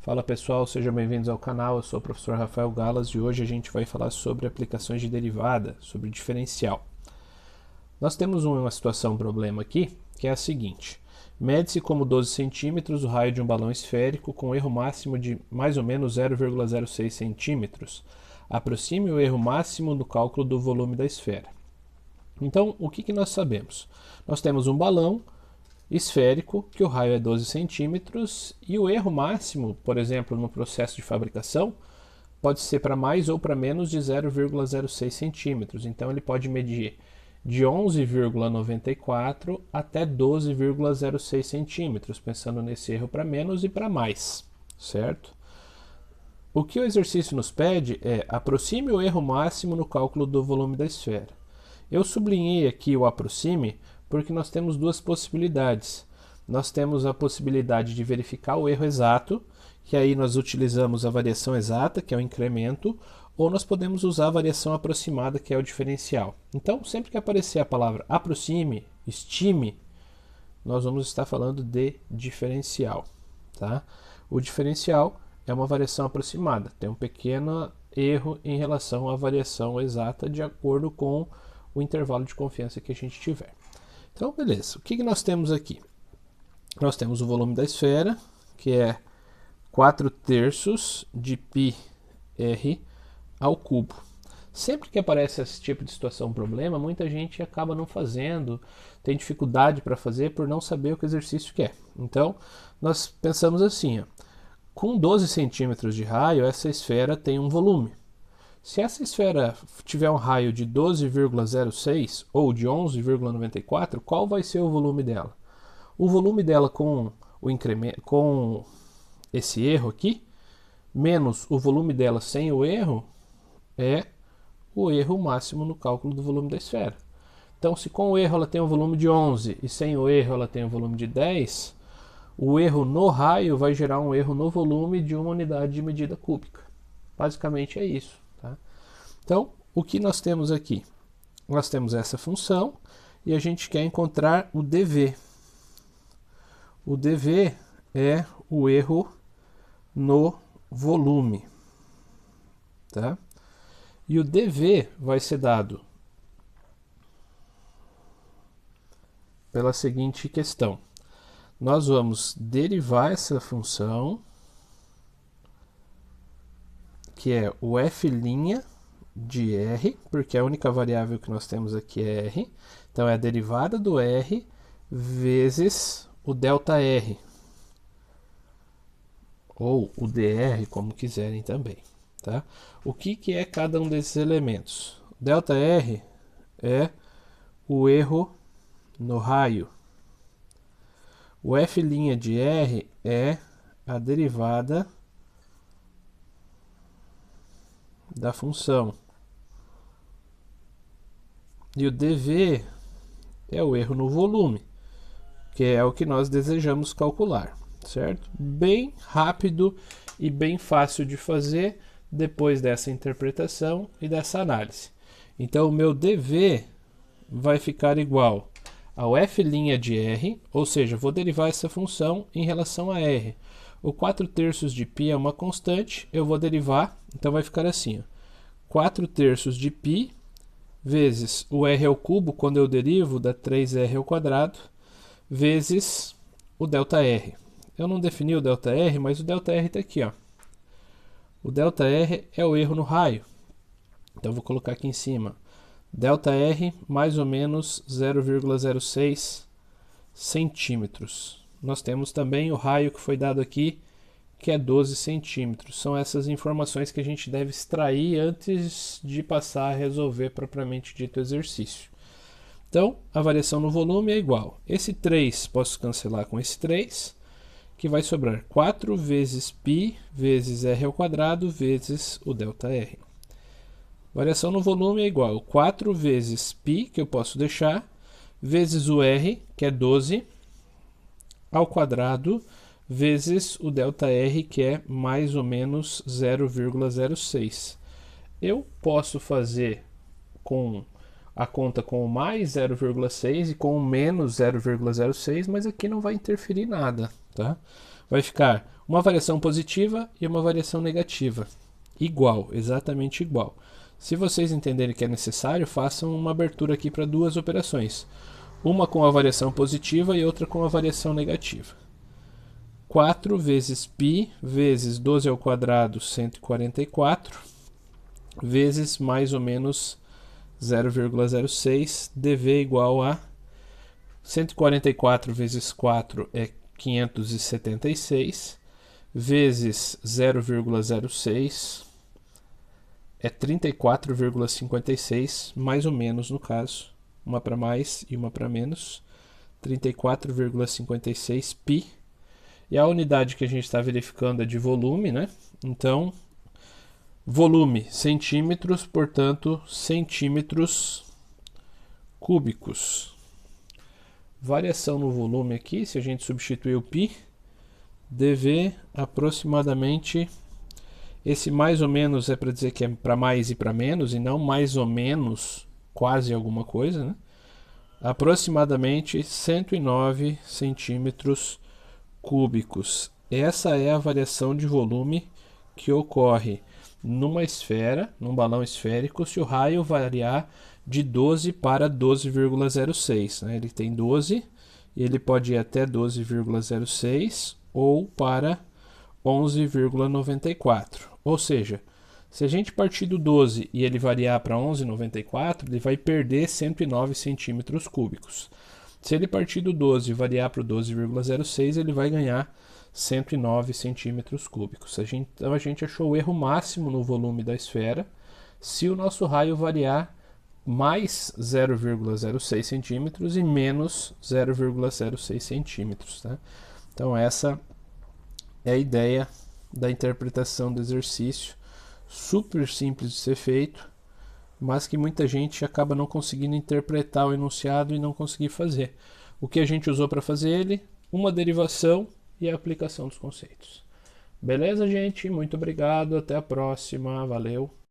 Fala pessoal, sejam bem-vindos ao canal. Eu sou o professor Rafael Galas e hoje a gente vai falar sobre aplicações de derivada, sobre diferencial. Nós temos uma situação, um problema aqui, que é a seguinte: mede-se como 12 centímetros o raio de um balão esférico com erro máximo de mais ou menos 0,06 centímetros. Aproxime o erro máximo no cálculo do volume da esfera. Então, o que nós sabemos? Nós temos um balão esférico, que o raio é 12 centímetros, e o erro máximo, por exemplo, no processo de fabricação, pode ser para mais ou para menos de 0,06 centímetros. Então ele pode medir de 11,94 até 12,06 centímetros, pensando nesse erro para menos e para mais, certo? O que o exercício nos pede é aproxime o erro máximo no cálculo do volume da esfera. Eu sublinhei aqui o aproxime porque nós temos duas possibilidades. Nós temos a possibilidade de verificar o erro exato, que aí nós utilizamos a variação exata, que é o incremento, ou nós podemos usar a variação aproximada, que é o diferencial. Então, sempre que aparecer a palavra aproxime, estime, nós vamos estar falando de diferencial. Tá? O diferencial é uma variação aproximada, tem um pequeno erro em relação à variação exata de acordo com o intervalo de confiança que a gente tiver. Então, beleza. O que nós temos aqui? Nós temos o volume da esfera, que é 4/3 de πr ao cubo. Sempre que aparece esse tipo de situação, problema, muita gente acaba não fazendo, tem dificuldade para fazer por não saber o que o exercício quer. Então, nós pensamos assim, ó, com 12 centímetros de raio, essa esfera tem um volume. Se essa esfera tiver um raio de 12,06 ou de 11,94, qual vai ser o volume dela? O volume dela com o incremento, com esse erro aqui, menos o volume dela sem o erro, é o erro máximo no cálculo do volume da esfera. Então, se com o erro ela tem um volume de 11 e sem o erro ela tem um volume de 10, o erro no raio vai gerar um erro no volume de uma unidade de medida cúbica. Basicamente é isso. Tá? Então, o que nós temos aqui? Nós temos essa função e a gente quer encontrar o dV. O dV é o erro no volume. Tá? E o dV vai ser dado pela seguinte questão. Nós vamos derivar essa função, que é o f' de r, porque a única variável que nós temos aqui é r. Então é a derivada do r vezes o ΔR, ou o dr, como quiserem também. Tá? O que é cada um desses elementos? ΔR é o erro no raio. O f' de r é a derivada da função. E o dV é o erro no volume, que é o que nós desejamos calcular, certo? Bem rápido e bem fácil de fazer depois dessa interpretação e dessa análise. Então, o meu dV vai ficar igual ao f' de r, ou seja, vou derivar essa função em relação a r. O 4/3 de π é uma constante, eu vou derivar, então vai ficar assim, ó, 4/3 de π vezes o r ao cubo, quando eu derivo, dá 3r ao quadrado, vezes o ΔR. Eu não defini o ΔR, mas o ΔR está aqui. Ó. O ΔR é o erro no raio. Então, eu vou colocar aqui em cima. ΔR mais ou menos 0,06 centímetros. Nós temos também o raio que foi dado aqui, que é 12 centímetros. São essas informações que a gente deve extrair antes de passar a resolver propriamente dito exercício. Então, a variação no volume é igual. Esse 3 posso cancelar com esse 3, que vai sobrar 4 vezes π vezes r ao quadrado vezes o ΔR. Variação no volume é igual a 4 vezes π, que eu posso deixar, vezes o r, que é 12, ao quadrado, vezes o ΔR, que é mais ou menos 0,06. Eu posso fazer com a conta com o mais 0,6 e com o menos 0,06, mas aqui não vai interferir nada. Tá? Vai ficar Uma variação positiva e uma variação negativa. Igual, exatamente igual. Se vocês entenderem que é necessário, façam uma abertura aqui para duas operações. Uma com a variação positiva e outra com a variação negativa. 4 vezes π vezes 12 ao quadrado, 144, vezes mais ou menos 0,06, dv igual a 144 vezes 4 é 576, vezes 0,06 é 34,56, mais ou menos no caso, uma para mais e uma para menos, 34,56 π. E a unidade que a gente está verificando é de volume, né? Então, volume, centímetros, portanto, centímetros cúbicos. Variação no volume aqui, se a gente substituir o π, dv aproximadamente, esse mais ou menos é para dizer que é para mais e para menos, e não mais ou menos quase alguma coisa, né? Aproximadamente 109 centímetros cúbicos. Essa é a variação de volume que ocorre numa esfera, num balão esférico, se o raio variar de 12 para 12,06. Né? Ele tem 12 e ele pode ir até 12,06 ou para 11,94. Ou seja, se a gente partir do 12 e ele variar para 11,94, ele vai perder 109 centímetros cúbicos. Se ele partir do 12 e variar para o 12,06, ele vai ganhar 109 centímetros cúbicos. Então a gente achou o erro máximo no volume da esfera se o nosso raio variar mais 0,06 centímetros e menos 0,06 centímetros. Né? Então essa é a ideia da interpretação do exercício, super simples de ser feito, mas que muita gente acaba não conseguindo interpretar o enunciado e não conseguir fazer. O que a gente usou para fazer ele? Uma derivação e a aplicação dos conceitos. Beleza, gente? Muito obrigado, até a próxima, valeu!